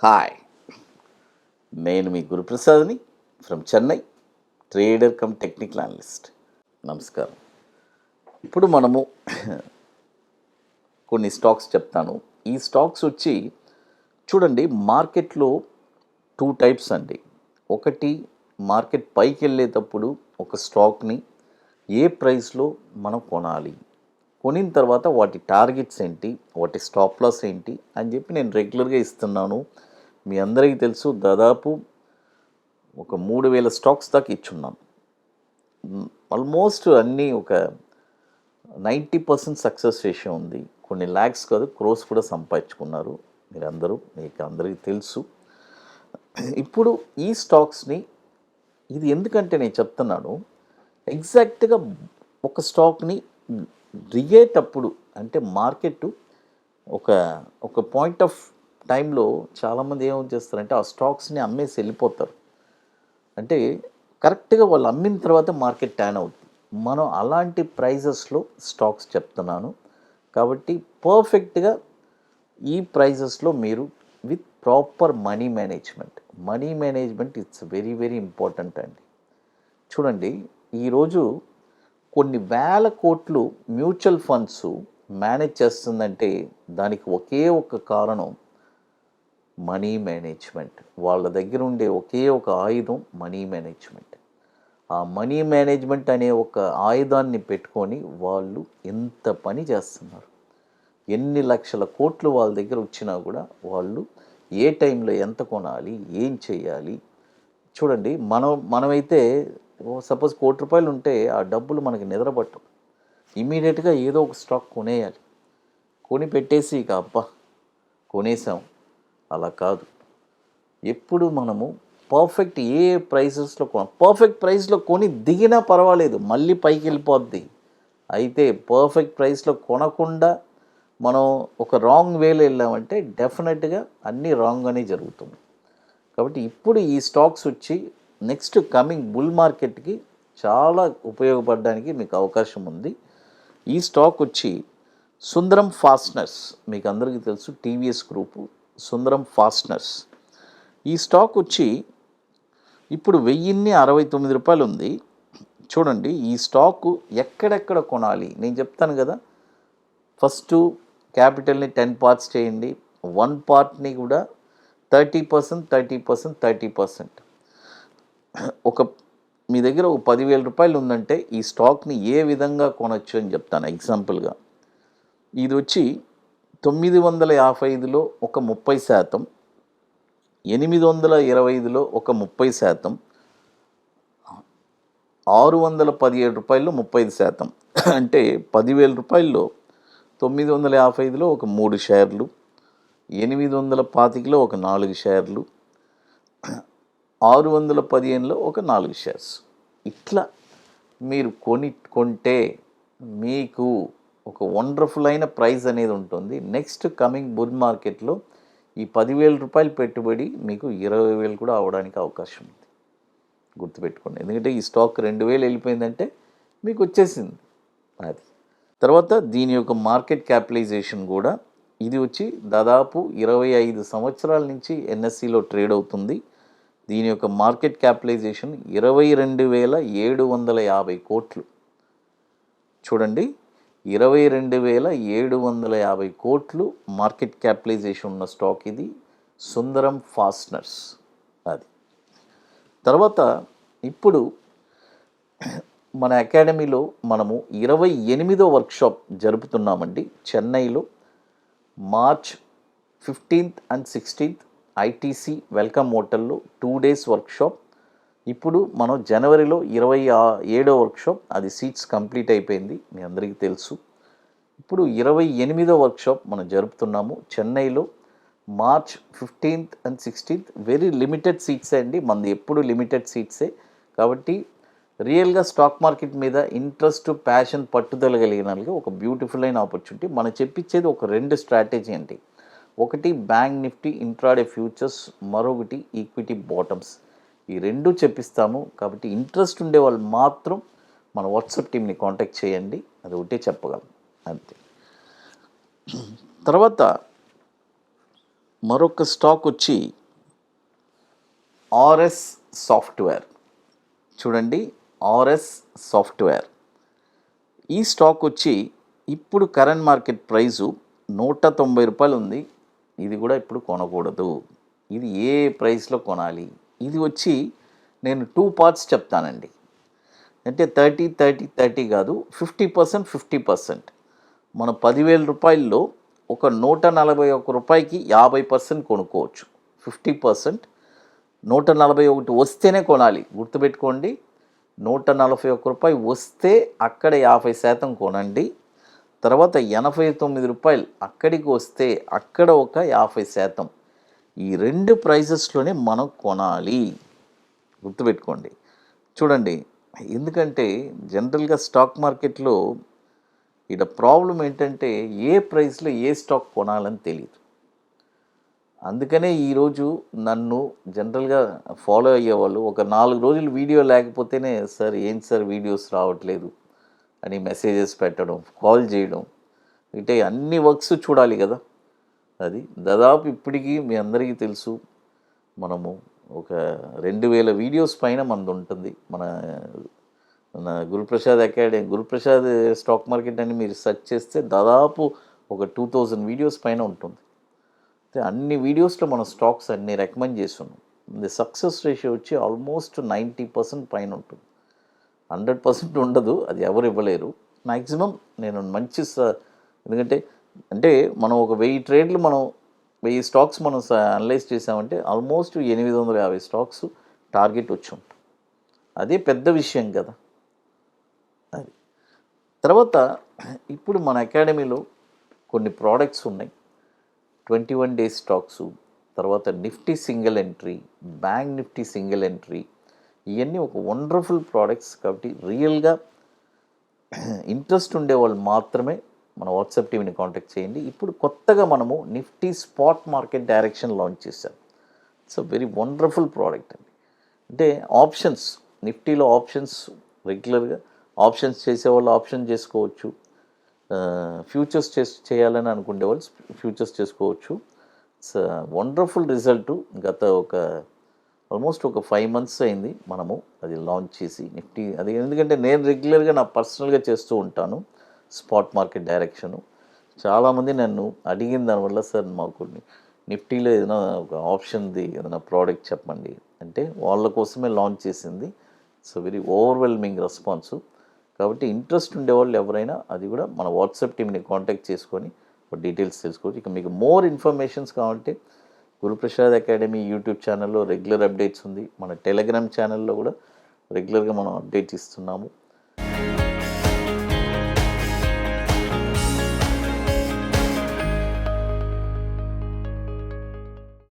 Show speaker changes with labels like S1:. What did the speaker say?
S1: Hi, నేను మీ గురుప్రసాద్ని from Chennai, trader cum technical analyst. నమస్కారం. ఇప్పుడు మనము కొన్ని స్టాక్స్ చెప్తాను. ఈ స్టాక్స్ వచ్చి చూడండి, మార్కెట్లో టూ టైప్స్ అండి. ఒకటి, మార్కెట్ పైకి వెళ్ళేటప్పుడు ఒక స్టాక్ని ఏ ప్రైస్లో మనం కొనాలి, కొనిన తర్వాత వాటి టార్గెట్స్ ఏంటి, వాటి స్టాప్ లాస్ ఏంటి అని చెప్పి నేను రెగ్యులర్గా ఇస్తున్నాను. మీ అందరికీ తెలుసు, దాదాపు ఒక 3000 స్టాక్స్ దాకా ఇచ్చున్నాను. ఆల్మోస్ట్ అన్నీ ఒక 90% సక్సెస్ రేషియో ఉంది. కొన్ని ల్యాక్స్ కాదు, క్రోస్ కూడా సంపాదించుకున్నారు మీరందరూ, మీకు అందరికీ తెలుసు. ఇప్పుడు ఈ స్టాక్స్ని, ఇది ఎందుకంటే నేను చెప్తున్నాను, ఎగ్జాక్ట్గా ఒక స్టాక్ని దిగేటప్పుడు అంటే మార్కెట్ ఒక ఒక పాయింట్ ఆఫ్ టైంలో చాలామంది ఏమేమి చేస్తారంటే ఆ స్టాక్స్ని అమ్మేసి వెళ్ళిపోతారు. అంటే కరెక్ట్గా వాళ్ళు అమ్మిన తర్వాత మార్కెట్ టర్న్ అవుతుంది. మనం అలాంటి ప్రైజెస్లో స్టాక్స్ చెప్తున్నాను. కాబట్టి పర్ఫెక్ట్గా ఈ ప్రైజెస్లో మీరు with proper money management it's very very important అండి. చూడండి, ఈరోజు కొన్ని వేల కోట్లు మ్యూచువల్ ఫండ్స్ మేనేజ్ చేస్తుందంటే దానికి ఒకే ఒక కారణం మనీ మేనేజ్మెంట్. వాళ్ళ దగ్గర ఉండే ఒకే ఒక ఆయుధం మనీ మేనేజ్మెంట్. ఆ మనీ మేనేజ్మెంట్ అనే ఒక ఆయుధాన్ని పెట్టుకొని వాళ్ళు ఎంత పని చేస్తున్నారు. ఎన్ని లక్షల కోట్లు వాళ్ళ దగ్గర వచ్చినా కూడా వాళ్ళు ఏ టైంలో ఎంత కొనాలి, ఏం చేయాలి. చూడండి, మనమైతే సపోజ్ ₹1,00,00,000 ఉంటే ఆ డబ్బులు మనకి నిద్రపట్టం. ఇమీడియట్గా ఏదో ఒక స్టాక్ కొనేయాలి. కొని పెట్టేసి ఇక అబ్బా కొనేసాం, అలా కాదు. ఎప్పుడు మనము పర్ఫెక్ట్ ఏ ప్రైసెస్లో పర్ఫెక్ట్ ప్రైస్లో కొని దిగినా పర్వాలేదు, మళ్ళీ పైకి వెళ్ళిపోద్ది. అయితే పర్ఫెక్ట్ ప్రైస్లో కొనకుండా మనం ఒక రాంగ్ వేలో వెళ్ళామంటే డెఫినెట్గా అన్నీ రాంగ్గానే జరుగుతుంది. కాబట్టి ఇప్పుడు ఈ స్టాక్స్ వచ్చి నెక్స్ట్ కమింగ్ బుల్ మార్కెట్కి చాలా ఉపయోగపడడానికి మీకు అవకాశం ఉంది. ఈ స్టాక్ వచ్చి సుందరం ఫాస్టనర్స్, మీకు అందరికీ తెలుసు, టీవీఎస్ గ్రూపు సుందరం ఫాస్టనర్స్. ఈ స్టాక్ వచ్చి ఇప్పుడు ₹1,069 ఉంది. చూడండి, ఈ స్టాకు ఎక్కడెక్కడ కొనాలి నేను చెప్తాను కదా. ఫస్ట్ క్యాపిటల్ని 10 పార్ట్స్ చేయండి. 1 పార్ట్ని కూడా 30%. ఒక మీ దగ్గర ఒక ₹10,000 ఉందంటే ఈ స్టాక్ని ఏ విధంగా కొనొచ్చు అని చెప్తాను. ఎగ్జాంపుల్గా ఇది వచ్చి 955లో ఒక 30%, 825లో ఒక 30%, ₹617లో 35%. అంటే ₹10,000లో 955లో ఒక 3 షేర్లు, 825లో ఒక 4 షేర్లు, 615లో ఒక 4 షేర్స్. ఇట్లా మీరు కొంటే మీకు ఒక వండర్ఫుల్ అయిన ప్రైజ్ అనేది ఉంటుంది. నెక్స్ట్ కమింగ్ బుల్ మార్కెట్లో ఈ ₹10,000 పెట్టుబడి మీకు 20,000 కూడా అవడానికి అవకాశం ఉంది. గుర్తుపెట్టుకోండి, ఎందుకంటే ఈ స్టాక్ 2,000 వెళ్ళిపోయిందంటే మీకు వచ్చేసింది అది. తర్వాత దీని యొక్క మార్కెట్ క్యాపిటలైజేషన్ కూడా, ఇది వచ్చి దాదాపు 25 సంవత్సరాల నుంచి ఎన్ఎస్సిలో ట్రేడ్ అవుతుంది. దీని యొక్క మార్కెట్ క్యాపిటలైజేషన్ 22,750 కోట్లు. చూడండి, 22,750 కోట్లు మార్కెట్ క్యాపిటలైజేషన్ ఉన్న స్టాక్ ఇది, సుందరం ఫాస్టనర్స్ అది. తర్వాత ఇప్పుడు మన అకాడమీలో మనము 28వ వర్క్షాప్ జరుపుతున్నామండి చెన్నైలో. March 15th and 16th ITC welcome హోటల్లో 2 days వర్క్షాప్. ఇప్పుడు మనం జనవరిలో 27వ వర్క్షాప్, అది సీట్స్ కంప్లీట్ అయిపోయింది, మీ అందరికీ తెలుసు. ఇప్పుడు 28వ వర్క్షాప్ మనం జరుపుతున్నాము చెన్నైలో March 15th and 16th. Very limited సీట్సే అండి, మనది ఎప్పుడు లిమిటెడ్ సీట్సే. కాబట్టి రియల్గా స్టాక్ మార్కెట్ మీద ఇంట్రెస్ట్, ప్యాషన్, పట్టుదల కలిగిన ఒక బ్యూటిఫుల్ అయిన ఆపర్చునిటీ. మనం చెప్పించేది ఒక 2 స్ట్రాటజీ అండి. ఒకటి బ్యాంక్ నిఫ్టీ ఇంట్రాడే ఫ్యూచర్స్, మరొకటి ఈక్విటీ బాటమ్స్. ఈ 2 చెప్పిస్తాము. కాబట్టి ఇంట్రెస్ట్ ఉండే వాళ్ళు మాత్రం మన వాట్సాప్ టీమ్ని కాంటాక్ట్ చేయండి, అది ఒకటే చెప్పగలం అంతే. తర్వాత మరొక స్టాక్ వచ్చి ఆర్ఎస్ సాఫ్ట్వేర్. చూడండి, ఆర్ఎస్ సాఫ్ట్వేర్ ఈ స్టాక్ వచ్చి ఇప్పుడు కరెంట్ మార్కెట్ ప్రైజు ₹190 ఉంది. ఇది కూడా ఇప్పుడు కొనకూడదు. ఇది ఏ ప్రైస్లో కొనాలి? ఇది వచ్చి నేను 2 పార్ట్స్ చెప్తానండి. అంటే 30 కాదు, 50% 50%. మన ₹10,000 ఒక ₹141కి 50% కొనుక్కోవచ్చు. 50% 141 వస్తేనే కొనాలి. గుర్తుపెట్టుకోండి, ₹141 వస్తే అక్కడ 50% కొనండి. తర్వాత ₹89 అక్కడికి వస్తే అక్కడ ఒక 50%. ఈ 2 ప్రైజెస్లోనే మనం కొనాలి. గుర్తుపెట్టుకోండి. చూడండి, ఎందుకంటే జనరల్గా స్టాక్ మార్కెట్లో ఇక్కడ ప్రాబ్లం ఏంటంటే ఏ ప్రైస్లో ఏ స్టాక్ కొనాలని తెలియదు. అందుకనే ఈరోజు నన్ను జనరల్గా ఫాలో అయ్యేవాళ్ళు ఒక 4 రోజులు వీడియో లేకపోతేనే సార్ ఏంటి సార్ వీడియోస్ రావట్లేదు అని మెసేజెస్ పెట్టడం, కాల్ చేయడం, అంటే అన్ని వర్క్స్ చూడాలి కదా. అది దాదాపు ఇప్పటికీ మీ అందరికీ తెలుసు, మనము ఒక 2000 వీడియోస్ పైన మనది ఉంటుంది. మన Guruprasad academy, Guruprasad stock market అని మీరు సెర్చ్ చేస్తే దాదాపు ఒక 2000 వీడియోస్ పైన ఉంటుంది. అన్ని వీడియోస్లో మన స్టాక్స్ అన్ని రికమెండ్ చేస్తున్నాం. ఇది సక్సెస్ రేషియో వచ్చి ఆల్మోస్ట్ 90% పైన ఉంటుంది. 100% ఉండదు, అది ఎవరు ఇవ్వలేరు. మ్యాక్సిమం నేను మంచి ఎందుకంటే అంటే మనం ఒక 1000 ట్రేడ్లు మనం 1000 స్టాక్స్ మనం అనలైజ్ చేసామంటే ఆల్మోస్ట్ 850 స్టాక్స్ టార్గెట్ వచ్చి ఉంటాం. అదే పెద్ద విషయం కదా. అది తర్వాత ఇప్పుడు మన అకాడమీలో కొన్ని ప్రోడక్ట్స్ ఉన్నాయి. 21 డేస్ స్టాక్సు, తర్వాత Nifty single entry, bank Nifty single entry, ఇవన్నీ ఒక వండర్ఫుల్ ప్రోడక్ట్స్. కాబట్టి రియల్గా ఇంట్రెస్ట్ ఉండేవాళ్ళు మాత్రమే మన వాట్సాప్ టీవీని కాంటాక్ట్ చేయండి. ఇప్పుడు కొత్తగా మనము Nifty spot market direction launch చేశాం. It's a very wonderful product అండి. అంటే ఆప్షన్స్, నిఫ్టీలో ఆప్షన్స్ రెగ్యులర్గా ఆప్షన్స్ చేసేవాళ్ళు ఆప్షన్ చేసుకోవచ్చు, ఫ్యూచర్స్ చేయాలని అనుకునే వాళ్ళు ఫ్యూచర్స్ చేసుకోవచ్చు. It's wonderful result. గత ఆల్మోస్ట్ ఒక 5 months అయింది మనము అది లాంచ్ చేసి నిఫ్టీ. అది ఎందుకంటే నేను రెగ్యులర్గా నా పర్సనల్గా చేస్తూ ఉంటాను స్పాట్ మార్కెట్ డైరెక్షను. చాలామంది నన్ను అడిగిన దానివల్ల సార్ మాకు నిఫ్టీలో ఏదైనా ఒక ఆప్షన్ది ఏదైనా ప్రోడక్ట్ చెప్పండి అంటే వాళ్ళ కోసమే లాంచ్ చేసింది. It's very overwhelming response. కాబట్టి ఇంట్రెస్ట్ ఉండేవాళ్ళు ఎవరైనా అది కూడా మన వాట్సాప్ టీమ్ని కాంటాక్ట్ చేసుకొని డీటెయిల్స్ తెలుసుకోవచ్చు. ఇక మీకు మోర్ ఇన్ఫర్మేషన్స్ కావాలంటే గురుప్రసాద్ అకాడమీ యూట్యూబ్ ఛానల్లో రెగ్యులర్ అప్డేట్స్ ఉంది. మన టెలిగ్రామ్ ఛానల్లో కూడా రెగ్యులర్గా మనం అప్డేట్స్ ఇస్తున్నాము.